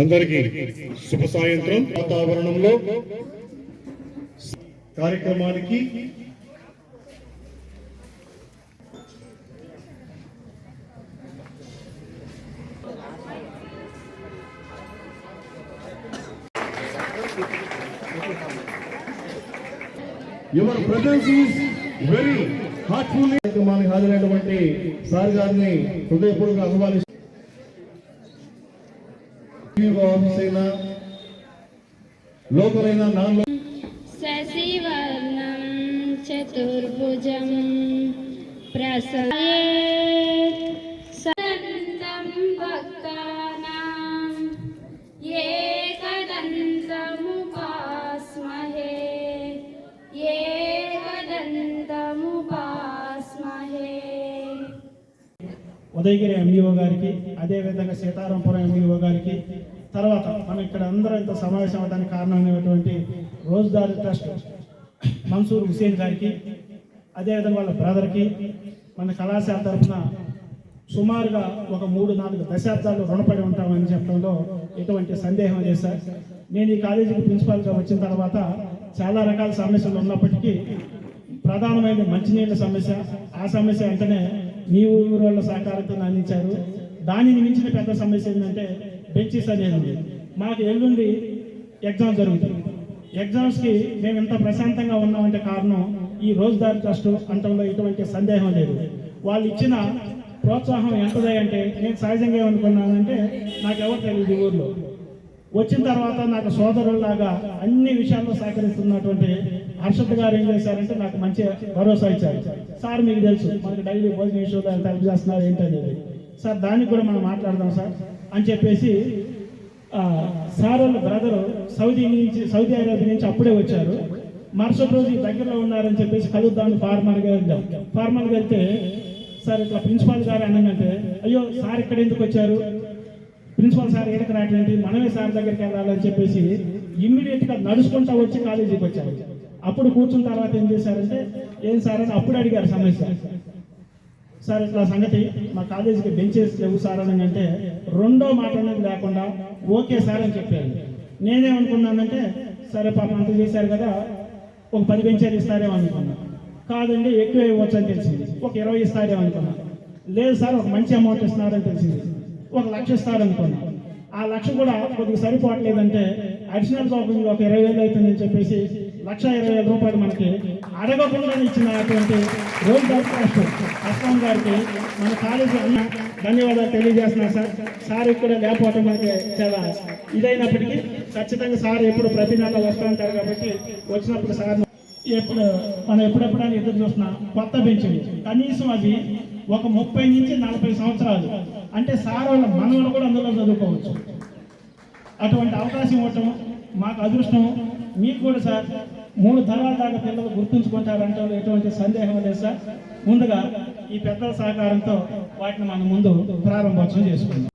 అందరికీ శుభ సాయంత్రం. వాతావరణంలో కార్యక్రమానికి your presence is very heartful. కార్యక్రమానికి హాజరైనటువంటి సార్ గారిని హృదయపూర్వక ఆహ్వానిస్తున్నాను. ఆఫీస్ అయినా లోకలైనా నాన్ శశివర్ణం చతుర్భుజం ప్రసన్నం భక్తానాం ఏకదంతముపాస్మహే ఏకదంతముపాస్మహే. ఉదయగిరి ఎంఈఓ గారికి, అదేవిధంగా సీతారాంపురం ఎంఈఓ గారికి, తర్వాత మనం ఇక్కడ అందరూ ఇంత సమావేశం అవడానికి కారణమైనటువంటి రోజుదారీ ట్రస్ట్ మన్సూర్ హుసేన్ గారికి, అదేవిధంగా వాళ్ళ బ్రదర్కి, మన కళాశాల తరఫున సుమారుగా ఒక 3-4 దశాబ్దాలు రుణపడి ఉంటామని చెప్పడంలో ఎటువంటి సందేహం లేదు సార్. నేను ఈ కాలేజీకి ప్రిన్సిపాల్గా వచ్చిన తర్వాత చాలా రకాల సమస్యలు ఉన్నప్పటికీ ప్రధానమైన మంచినీళ్ళ సమస్య, ఆ సమస్య వెంటనే మీ ఊరు వాళ్ళ సహకారంతో అందించారు. దానిని మించిన పెద్ద సమస్య ఏంటంటే బెంచెస్ అనేది. మాకు ఎల్లుండి ఎగ్జామ్ జరుగుతుంది. ఎగ్జామ్స్కి మేము ఎంత ప్రశాంతంగా ఉన్నామంటే కారణం ఈ రోజుదారీ ట్రస్ట్ అంటంలో ఎటువంటి సందేహం లేదు. వాళ్ళు ఇచ్చిన ప్రోత్సాహం ఎంతదే అంటే నేను సహజంగా ఏమనుకున్నానంటే నాకెవరు తెలియదు ఊర్లో. వచ్చిన తర్వాత నాకు సోదరుల్లాగా అన్ని విషయాల్లో సహకరిస్తున్నటువంటి హర్షద్ గారు ఏం చేశారంటే నాకు మంచి భరోసా ఇచ్చారు. సార్ మీకు తెలుసు మనకి డైలీ భోజన విషయంలో ఎంత హెల్ప్ చేస్తున్నారు ఏంటనేది. సార్ దానికి కూడా మనం మాట్లాడదాం సార్ అని చెప్పేసి సార్ వాళ్ళ బ్రదరు సౌదీ అరేబియా నుంచి అప్పుడే వచ్చారు. మరుసటి రోజు దగ్గరలో ఉన్నారని చెప్పేసి కలుద్దామని ఫార్మల్గా వెళ్తే సార్ ఇట్లా ప్రిన్సిపాల్ గారు అన్నానంటే, అయ్యో సార్ ఇక్కడ ఎందుకు వచ్చారు, ప్రిన్సిపాల్ సార్ ఎక్కడికి రావట్లేదు, మనమే సార్ దగ్గరికి వెళ్ళాలని చెప్పేసి ఇమ్మీడియట్గా నడుచుకుంటా వచ్చి కాలేజీకి వచ్చారు. అప్పుడు కూర్చున్న తర్వాత ఏం చేశారంటే, ఏం సార్ అని అప్పుడు అడిగారు సమస్య. సార్ ఇట్లా సంగతి మా కాలేజీకి బెంచెస్ లేవు సార్ అని అంటే రెండో మాట అనేది లేకుండా ఓకే సార్ అని చెప్పారు. నేనేమనుకున్నానంటే సరే పాపం అంత చేశారు కదా ఒక 10 బెంచీలు ఇస్తారేమో అనుకున్నా. కాదండి ఎక్కువ ఇవ్వచ్చు అని తెలిసింది. ఒక 20 ఇస్తారేమో అనుకున్నా. లేదు సార్ ఒక మంచి అమౌంట్ ఇస్తున్నారని తెలిసింది. 1 లక్ష ఇస్తారనుకున్నా. ఆ లక్ష కూడా కొద్దిగా సరిపోవట్లేదంటే అడిషనల్ కాకుండా ఒక 20,000 అవుతుందని చెప్పేసి 1,20,000 మనకి అడగకుండా ఇచ్చినటువంటి రోజుదారీ ట్రస్ట్ అస్లాం గారికి మన కాలేజీ అన్న ధన్యవాదాలు తెలియజేస్తున్నాను సార్. సార్ ఇక్కడ లేకపోవటం మనకి చాలా ఇదైనప్పటికీ ఖచ్చితంగా సార్ ఎప్పుడు ప్రతి నెల వస్తూ ఉంటారు కాబట్టి వచ్చినప్పుడు సార్ మనం ఎప్పుడెప్పుడైనా ఎదురు చూస్తున్నా కొత్త బెంచ్లు కనీసం అది ఒక 30 నుంచి 40 సంవత్సరాలు అంటే సార్ వాళ్ళ మనవలు కూడా అందులో చదువుకోవచ్చు. అటువంటి అవకాశం ఇవ్వటం మాకు అదృష్టం. మీకు కూడా సార్ 3 తరాల దాకా పిల్లలు గుర్తుంచుకుంటారంటే ఎటువంటి సందేహం లేదు సార్. ముందుగా ఈ పెద్దల సహకారంతో వాటిని మనం ముందు ప్రారంభోత్సవం చేసుకుందాం.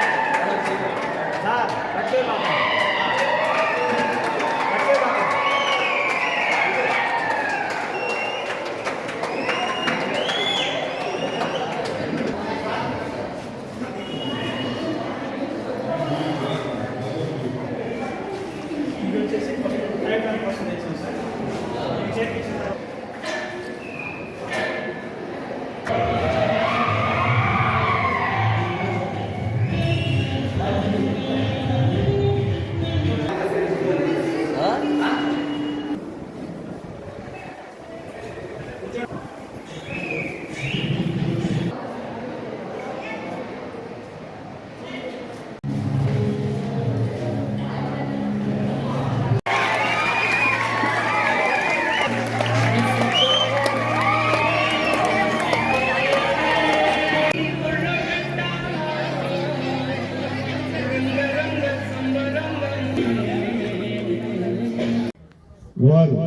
వారు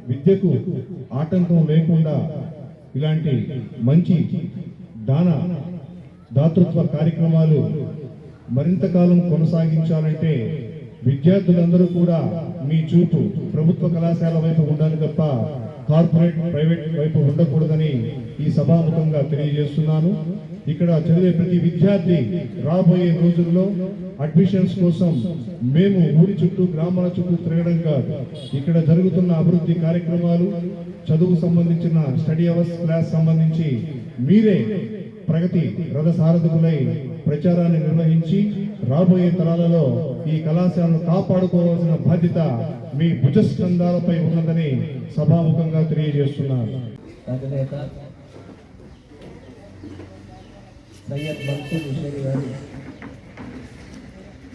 విద్యకు ఆటంకం లేకుండా ఇలాంటి మంచి దాతృత్వ కార్యక్రమాలు మరింత కాలం కొనసాగించాలంటే విద్యార్థులందరూ కూడా మీ చూపు ప్రభుత్వ కళాశాల వైపు ఉండాలి తప్ప కార్పొరేట్ ప్రైవేట్ వైపు ఉండకూడదని ఈ సభాముఖంగా తెలియజేస్తున్నాను. ఇక్కడ చదివే ప్రతి విద్యార్థి రాబోయే రోజుల్లో అడ్మిషన్స్ కోసం మేము ఊరి చుట్టూ గ్రామాల చుట్టూ తిరగడం కాదు, ఇక్కడ జరుగుతున్న అభివృద్ధి కార్యక్రమాలు, చదువు సంబంధించిన స్టడీ అవర్స్ క్లాస్ సంబంధించి మీరే ప్రగతి రథసారథులై ప్రచారాన్ని నిర్వహించి రాబోయే తరాలలో ఈ కళాశాలను కాపాడుకోవాల్సిన బాధ్యత మీ భుజస్కంధాలపై ఉన్నదని సభాముఖంగా తెలియజేస్తున్నారు. అధినేత సయ్యద్ మన్సూర్ హుసేన్ గారు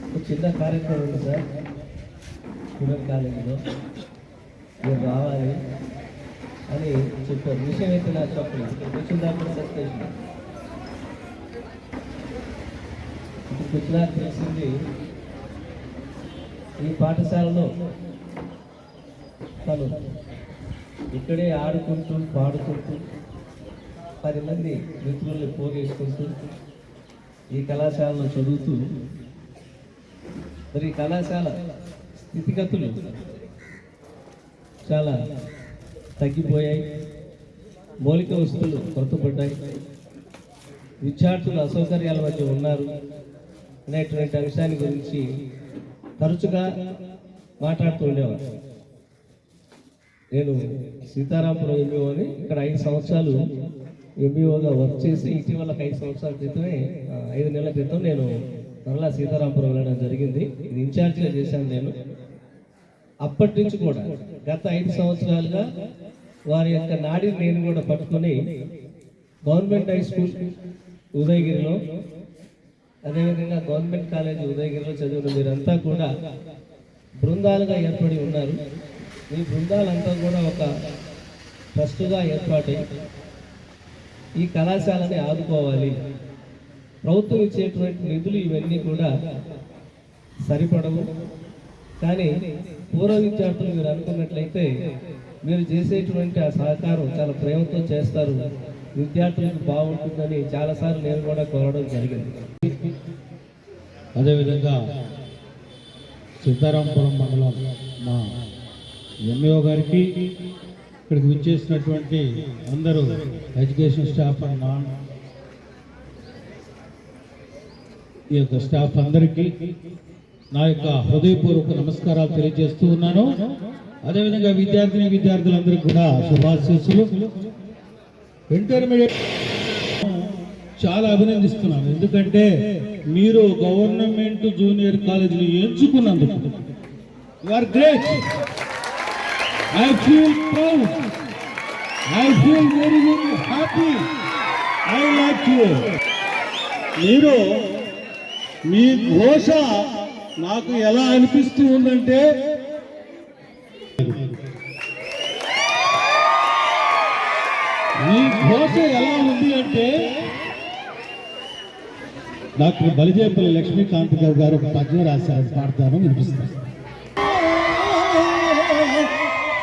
ఒక చిన్న కార్యక్రమం ఉంది సార్ స్టూడెంట్ కాలేజీలో, మీరు రావాలి అని చెప్పారు. విషయం అయితే నాకు చెప్పలేదు, వచ్చిందాక సస్టేషన్ ఇప్పుడు వచ్చినాక తెలిసింది ఈ పాఠశాలలో తను ఇక్కడే ఆడుకుంటూ పాడుకుంటూ 10 మంది మిత్రుల్ని పోగేసుకుంటూ ఈ కళాశాలలో చదువుతూ మరి ఈ కళాశాల స్థితిగతులు చాలా తగ్గిపోయాయి, మౌలిక వస్తువులు కొరతపడ్డాయి, విద్యార్థులు అసౌకర్యాల మధ్య ఉన్నారు అనేటువంటి అంశాన్ని గురించి తరచుగా మాట్లాడుతూ ఉండేవారు. నేను సీతారాంపురం ఎంబీఓని ఇక్కడ 5 సంవత్సరాలు ఎంబీఓగా వర్క్ చేసి ఇటీవల 5 సంవత్సరాల క్రితమే 5 నెలల క్రితం నేను మరలా సీతారాంపురం వెళ్ళడం జరిగింది. ఇది ఇన్ఛార్జిగా చేశాను నేను. అప్పటి నుంచి కూడా గత 5 సంవత్సరాలుగా వారి యొక్క నాడిని నేను కూడా పట్టుకొని గవర్నమెంట్ హై స్కూల్ ఉదయగిరిలో, అదేవిధంగా గవర్నమెంట్ కాలేజ్ ఉదయగిరిలో చదివిన మీరంతా కూడా బృందాలుగా ఏర్పడి ఉన్నారు. ఈ బృందాలంతా కూడా ఒక ట్రస్టుగా ఏర్పాటై ఈ కళాశాలని ఆదుకోవాలి, ప్రభుత్వం ఇచ్చేటువంటి నిధులు ఇవన్నీ కూడా సరిపడవు, కానీ పూర్వ విద్యార్థులు మీరు అనుకున్నట్లయితే మీరు చేసేటువంటి ఆ సహకారం చాలా ప్రేమతో చేస్తారు, విద్యార్థులకు బాగుంటుందని చాలాసార్లు నేను కూడా కోరడం జరిగింది. అదేవిధంగా సీతారాంపురం మండలం మా ఎంఈఓ గారికి, ఇక్కడికి విచ్చేసినటువంటి అందరూ ఎడ్యుకేషన్ స్టాఫ్ అండ్ నాన్ ఈ యొక్క స్టాఫ్ అందరికీ నా యొక్క హృదయపూర్వక నమస్కారాలు తెలియజేస్తూ ఉన్నాను. అదేవిధంగా విద్యార్థులందరికీ కూడా శుభాశీస్సులు. ఇంటర్మీడియట్ చాలా అభినందిస్తున్నాను, ఎందుకంటే మీరు గవర్నమెంట్ జూనియర్ కాలేజీని ఎంచుకున్నందుకు. You are great. I feel proud. I feel very, very happy. I like you. మీరు మీ ఘోష నాకు ఎలా అనిపిస్తూ ఉందంటే, మీ ఘోష ఎలా ఉంది అంటే, డాక్టర్ బలిజేపల్లి లక్ష్మీకాంత్ గారు ఒక పద్యం రాశారు, పాడతాను, వినిపిస్తాను.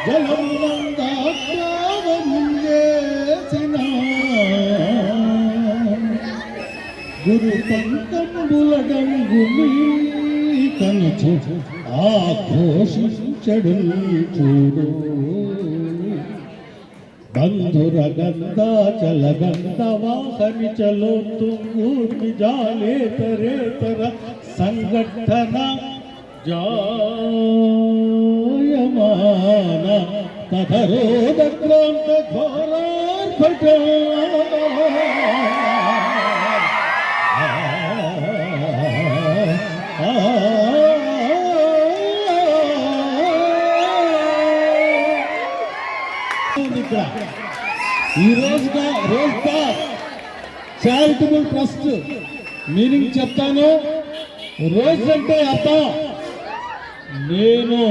జలముందేసిన గురు పంకంబులడంగు కనుచు ఆఘోషించడు చూడు బంధుర గంధాచల గంధవాసని చలో తుంగూర్మి జాలేతరేతర సంఘటన జాయమాన తథరోదక్రాంత ఘోరార్భట ఈ రోజ్గార్ చారిటబుల్ ట్రస్ట్ మీనింగ్ చెప్తాను. రోజ్ అంటే అర్థం నేను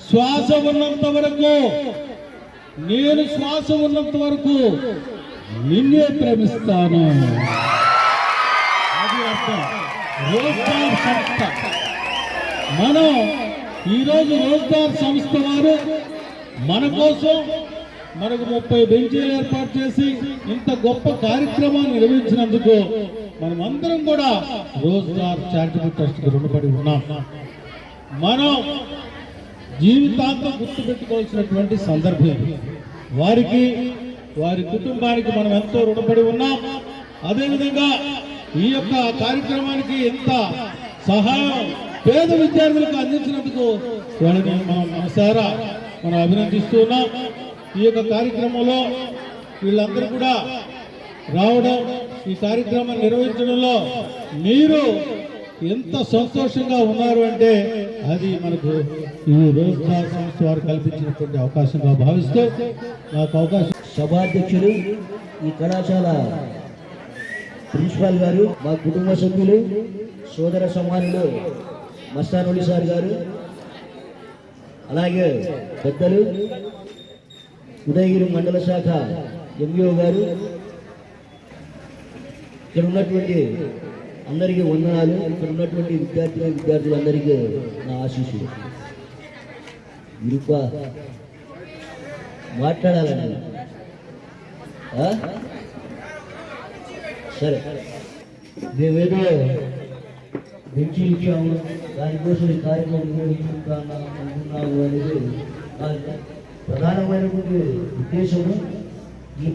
శ్వాస ఉన్నంత వరకు, నేను శ్వాస ఉన్నంత వరకు నిన్నే ప్రేమిస్తాను, అది అర్థం రోజ్గార్ సంస్థ. మనం ఈరోజు రోజ్గార్ సంస్థ వారు మన కోసం మనకు 30 బెంచీలు ఏర్పాటు చేసి ఇంత గొప్ప కార్యక్రమాన్ని నిర్వహించినందుకు మనం అందరం కూడా రోజ్గార్ చారిటబుల్ ట్రస్ట్ కి రుణపడి ఉన్నాం. మనం జీవితాంతం గుర్తుపెట్టుకోవాల్సినటువంటి సందర్భం ఇది. వారికి వారి కుటుంబానికి మనం ఎంతో రుణపడి ఉన్నాం. అదేవిధంగా ఈ యొక్క కార్యక్రమానికి ఎంత సహాయం పేద విద్యార్థులకు అందించినందుకు వాళ్ళని మనం మనసారా మనం అభినందిస్తూ ఉన్నాం. ఈ యొక్క కార్యక్రమంలో వీళ్ళందరూ కూడా రావడం, ఈ కార్యక్రమాన్ని నిర్వహించడంలో మీరు ఎంత సంతోషంగా ఉన్నారు అంటే అది మనకు ఈ రోజ్గార్ సంస్థ వారు కల్పించినటువంటి అవకాశంగా భావిస్తూ నాకు అవకాశం. సభాధ్యక్షులు, ఈ కళాశాల ప్రిన్సిపాల్ గారు, మా కుటుంబ సభ్యులు, సోదర సమానులు మస్తానులి సార్ గారు, అలాగే పెద్దలు ఉదయగిరి మండల శాఖ ఎంఈఓ గారు, ఇక్కడ ఉన్నటువంటి అందరికీ వందనాలు. ఇక్కడ ఉన్నటువంటి విద్యార్థులందరికీ నా ఆశీస్సులు. ఇరుప మాట్లాడాలని సరే, మేమేదో బెంచి ఇచ్చాము, దానికోసం ఈ కార్యక్రమం నిర్వహించుకుంటున్నాము అనేది నా ప్రధానమైనటువంటి ఉద్దేశము. ఈ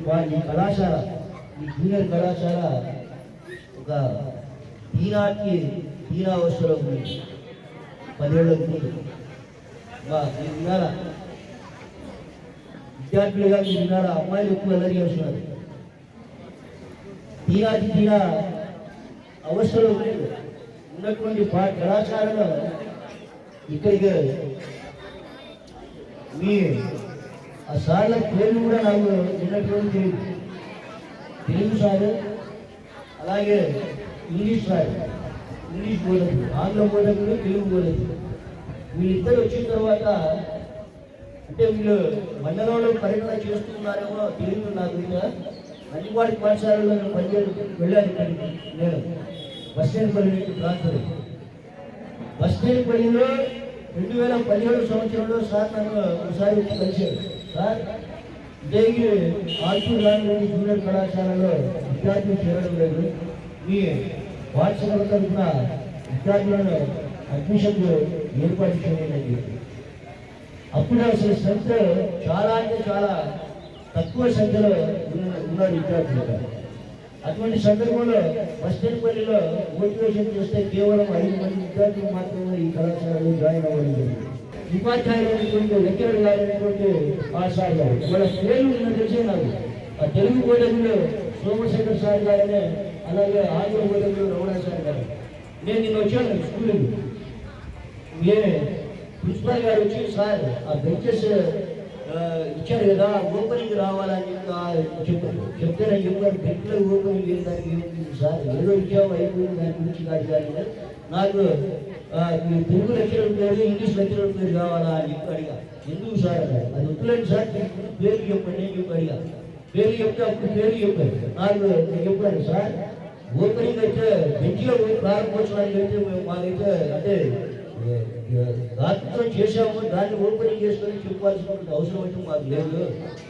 కళాశాల, ఈ జూనియర్ కళాశాల ఒక తీరావసరం ఉంది. 10 ఏళ్ళకు ముందు విద్యార్థులుగా మీరు విన్నారా, అమ్మాయిలు ఎక్కువ అల్లరి చేస్తున్నారు. తీరా అవసరం ఉన్నటువంటి కళాశాలలో ఇక్కడికి మీ ఆ సార్ల పేర్లు కూడా నాకు ఉన్నటువంటి తెలుగు సార్, అలాగే ఇంగ్లీష్ సార్, ఇంగ్లీష్ బోధకుడు, ఆంగ్ల బోధకుడు, తెలుగు బోధకుడు. వీళ్ళిద్దరు వచ్చిన తర్వాత అంటే వీళ్ళు మండలంలో పర్యటన చేస్తున్నారేమో తెలియదు నాకు. ఇంకా నందివాడి పాఠశాలలో వెళ్ళాను. ఇక్కడికి నేను బస్టేనిపల్లి నుంచి ట్రాన్స్ఫర్. బస్టేనిపల్లిలో 2017 సంవత్సరంలో సార్ నన్ను ఒకసారి వచ్చి కలిశారు. సార్, ఉదయగిరి ఆల్పూర్ రాని జూనియర్ కళాశాలలో విద్యార్థులు చేరడం లేదు, మీ పాఠశాల తరఫున విద్యార్థులను అడ్మిషన్ ఏర్పాటు చేయండి. అప్పుడు అసలు సంఖ్య చాలా అంటే చాలా తక్కువ సంఖ్యలో ఉన్నారు విద్యార్థులు. అటువంటి సందర్భంలో బస్టేనిపల్లిలో మోటివేషన్ చేస్తే కేవలం 5 మంది విద్యార్థులు మాత్రమే ఈ కళాశాలలో జాయిన్ అవ్వడం జరిగింది. ఉపాధ్యాయులైనటువంటి లెక్చరర్ గారైనటువంటి ఆ సార్ గారు, వాళ్ళ పేర్లు ఉన్న తెలిసే నాకు. ఆ తెలుగు బోధకులు సోమశేఖర్ సార్ గారనే, అలాగే ఆంగ్ల బోధకులు రమణ సార్ గారు. నేను నిన్న వచ్చాను స్కూల్కి. ప్రిన్సిపాల్ గారు వచ్చి, సార్ ఆ బెంచెస్ ఇచ్చారు కదా, ఓపెనింగ్ రావాలని చెప్పారు. చెప్తే నేను చెప్పాను, బెంచ్లో ఓపెనింగ్ దానికి ఏమిటి సార్, ఏదో ఇచ్చాము అయిపోయింది, దాని గురించి కాదు. కానీ నాకు తెలుగు లెక్చరర్ పేరు, ఇంగ్లీష్ లెక్చరర్ పేరు కావాలా అని చెప్పి అడిగా. ఎందుకు సార్ అన్నారు. అది వద్దులేండి సార్, పేరు చెప్పండి నేను చెప్పి అడిగా. పేరు చెప్తే అప్పుడు పేరు చెప్పారు. నాకు నేను చెప్పాను, సార్ ఓపెనింగ్ అయితే బెంచ్లో ప్రారంభోత్సవానికి అయితే మేము మాకైతే అంటే దాంతో చేసాము, దాన్ని ఓపెనింగ్ చేసుకొని చెప్పాల్సినటువంటి అవసరం అయితే మాకు లేదు,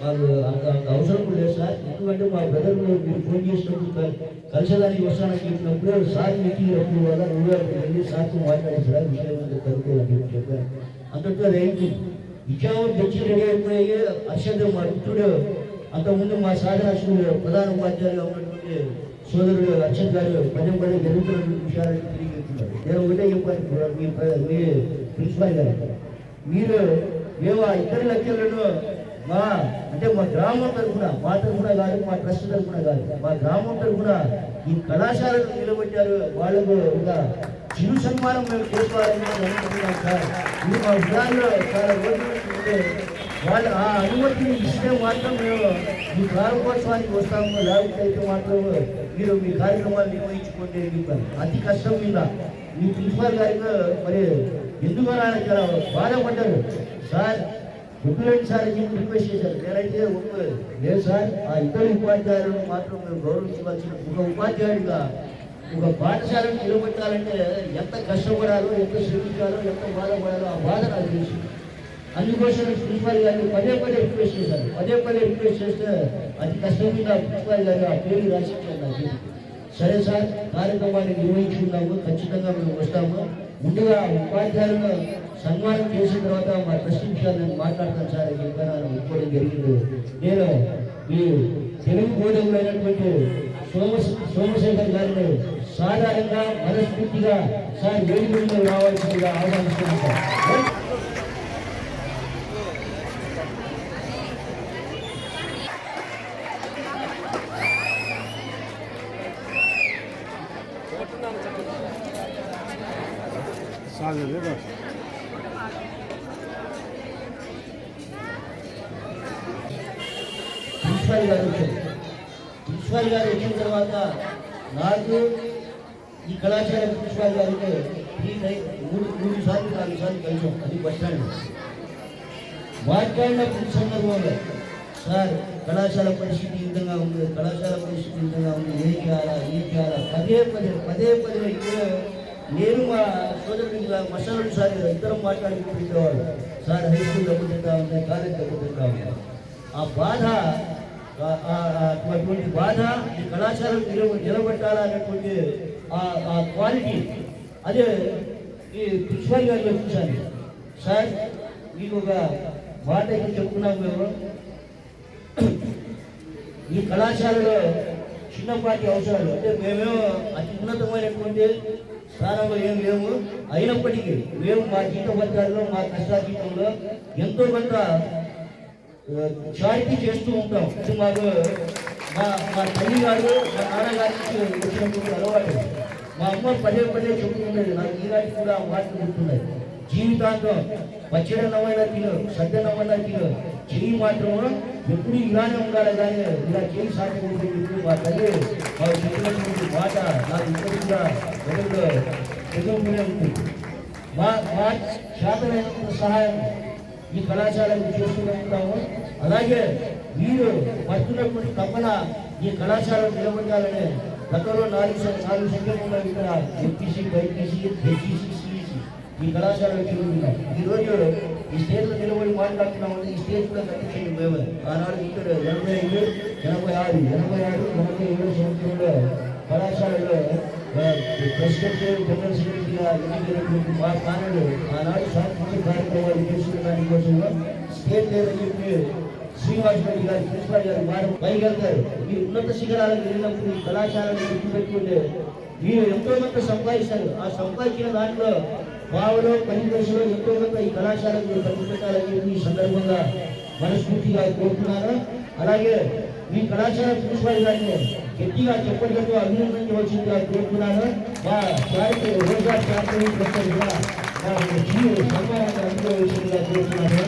మాకు అంత అవసరం కూడా లేదు సార్. ఎందుకంటే మా బ్రదర్ మీరు ఫోన్ చేసినప్పుడు కలిసేదానికి వస్తానని చెప్పినప్పుడు సార్ మీటింగ్ వల్ల నువ్వే వెళ్ళి సార్తో మాట్లాడారు సార్, విషయం కనుక్కోవాలని చెప్పాను. అంతటితో అది అయింది. ఇచ్చాము, బెంచ్ రెడీ అయిపోయి అర్షద్ మా మిత్రుడు, అంతకుముందు మా సాధనాశుడు ప్రధాన ఉపాధ్యాయులుగా ఉన్నటువంటి సోదరుడు అర్షద్ గారు పదే జరుగుతున్నటువంటి విషయాలను తిరిగి చెప్తున్నారు. నేను ఒకటే చెప్పాను, మీ ప్రిన్సిపాల్ గారు, మీరు మేము ఆ ఇద్దరు లెక్చర్లను మా గ్రామం తరఫున, మా తరఫున కాదు, మా ట్రస్ట్ తరఫున కాదు, మా గ్రామం తరఫున ఈ కళాశాలను నిలబెట్టారు. వాళ్ళకు ఒక చిరు సన్మానం మేము చేసుకోవాలని అనుకుంటున్నాం సార్. ఇది మా విధానంలో చాలా రోజులు వాళ్ళు ఆ అనుమతిని ఇస్తే మాత్రం మేము మీ ప్రారంభోత్సవానికి వస్తాము, లేకపోతే అయితే మాత్రం మీరు మీ కార్యక్రమాలు నిర్వహించుకుంటే చెప్పారు. అతి కష్టం మీద మీ ప్రిన్సిపాల్ గారికి మరి ఎందుకు చాలా బాధపడ్డారు. సార్ ఒప్పులేండి సార్ అని చెప్పి రిక్వెస్ట్ చేశారు. నేనైతే ఒప్పులేదు. లేదు సార్, ఆ ఇద్దరు ఉపాధ్యాయులను మాత్రం మేము గౌరవించవలసిన, ఒక ఉపాధ్యాయుడిగా ఒక పాఠశాలను నిలబెట్టాలంటే ఎంత కష్టపడాలో, ఎంత శ్రమించాలో, ఎంత బాధపడాలో ఆ బాధ నాకు తెలుసు. అందుకోసం ప్రిన్సిపాల్ గారిని పదే రిక్వెస్ట్ చేశారు. పదే రిక్వెస్ట్ చేస్తే అతి కష్టం మీద ప్రిన్సిపాల్ గారు ఆ పేరు రాసిచ్చారు నాకు. సరే సార్, కార్యక్రమాన్ని నిర్వహించుకున్నాము, ఖచ్చితంగా మేము వస్తాము. ముందుగా ఉపాధ్యాయులను సన్మానం చేసిన తర్వాత మా ట్రస్ట్ విషయాలు నేను మాట్లాడతాను సార్ అని చెప్పాను, ఆయన ఒప్పుకోవడం జరిగింది. నేను ఈ తెలుగు బోధకులైనటువంటి సోమశేఖర్ గారిని సాధారణంగా మనస్ఫూర్తిగా సార్ వేదికల్లో రావాల్సిందిగా ఆహ్వానిస్తున్నాను సార్. ప్రిన్సిపాల్ గారు వచ్చారు. ప్రిన్సిపాల్ గారు వచ్చిన తర్వాత నాకు ఈ కళాశాల ప్రిన్సిపాల్ గారికి మూడు సార్లు 4 సార్లు కలిసాం. అది బస్ స్టాండ్ మాట్లాడిన సందర్భంలో సార్ కళాశాల పరిస్థితి ఈ విధంగా ఉంది, కళాశాల పరిస్థితి ఈ విధంగా ఉంది, ఏం చేయాలా పదే పదే నేను మా సోదరుడు మసాలు సార్ ఇద్దరం మాట్లాడుకుంటుండేవాళ్ళు. సార్ హై స్కూల్ దెబ్బతింటా ఉంది, కాలేజ్ దెబ్బతింటా ఉంది. ఆ బాధ అటువంటి బాధ ఈ కళాశాలను నిలబెట్టాలనేటువంటి ఆ క్వాలిటీ అదే ఈ ప్రిన్సిపాల్ గారిలో చూశాను. సార్ మీకు ఒక మాట అయితే చెప్తున్నాం, మేము ఈ కళాశాలలో చిన్నపాటి అవసరాలు అంటే మేమేమో అతి ఉన్నతమైనటువంటి స్థానంలో ఏం లేము. అయినప్పటికీ మేము మా జీతపత్రాల్లో మా కష్టాజీతంలో ఎంతో కొంత చారిటీ చేస్తూ ఉంటాం. ఇది మాకు మా తల్లి గారు మా నాన్నగారికి వచ్చినటువంటి అలవాటు. మా అమ్మ పదే చెప్తుండేది, నాకు ఈనాటికి కూడా ఆ మాటలు గుర్తున్నాయి. జీవితాంతం పచ్చడనమైనా తిను, సద్దనమైనా తిను, చెయ్యి మాత్రం ఎప్పుడు ఇలానే ఉండాలి, కానీ ఇలా చేయి సాధ్యమైతే చెప్పి మా తల్లి మాకు చెప్పినటువంటి మాట నాకు ఇప్పుడు కూడా మొదట్లో ఎదుగుతూనే ఉంటుంది. మా శాతమైనంత సహాయం ఈ కళాశాలకు చేస్తూనే ఉంటాము. అలాగే వీరు పడుతున్నటువంటి తప్పన ఈ కళాశాలను నిలబడాలని గతంలో 4 సంఖ్యలో ఇక్కడ ఎంపీసీ, బైపీసీ, హెచ్ఈసీ, సిఈసీ ఈ కళాశాలలో తిరుగుతున్నాం. ఈరోజు ఈ స్టేజ్లో నిలబడి మాట్లాడుతున్నామంటే ఈ స్టేజ్ కూడా కట్టించండి మేమే. ఆనాడు ఇక్కడ 85, 86, 87 సంవత్సరంలో కళాశాలలో ప్రెసిడెంట్, జనరల్ సెక్రటరీగా ఎన్నికైనటువంటి మా కారణాలు ఆనాడు సాంస్కృతిక కార్యక్రమాలు చేసుకునే దానికోసంలో స్టేట్ లేదని చెప్పి శ్రీనివాస్ రెడ్డి గారు ప్రిన్సిపాల్ గారు వారు పైకెళ్తారు. మీరు ఉన్నత శిఖరాలకు వెళ్ళినప్పుడు ఈ కళాశాలను గుర్తుపెట్టుకుంటే మీరు ఎంతో కొంత సంపాదిస్తారు. ఆ సంపాదించిన దాంట్లో బావలో 10 దశలో ఎంతో కొంత ఈ కళాశాలకు ఖర్చు పెట్టాలని చెప్పి ఈ సందర్భంగా మనస్ఫూర్తిగా కోరుతున్నాను. అలాగే మీ కళాశాల ప్రిన్సిపాల్ గారిని గట్టిగా చెప్పడంతో అభినందించవలసిందిగా కోరుతున్నాను. మా చారిటీ రోజా చారిటీ సన్మానాన్ని అందుకోవలసిందిగా కోరుతున్నాను.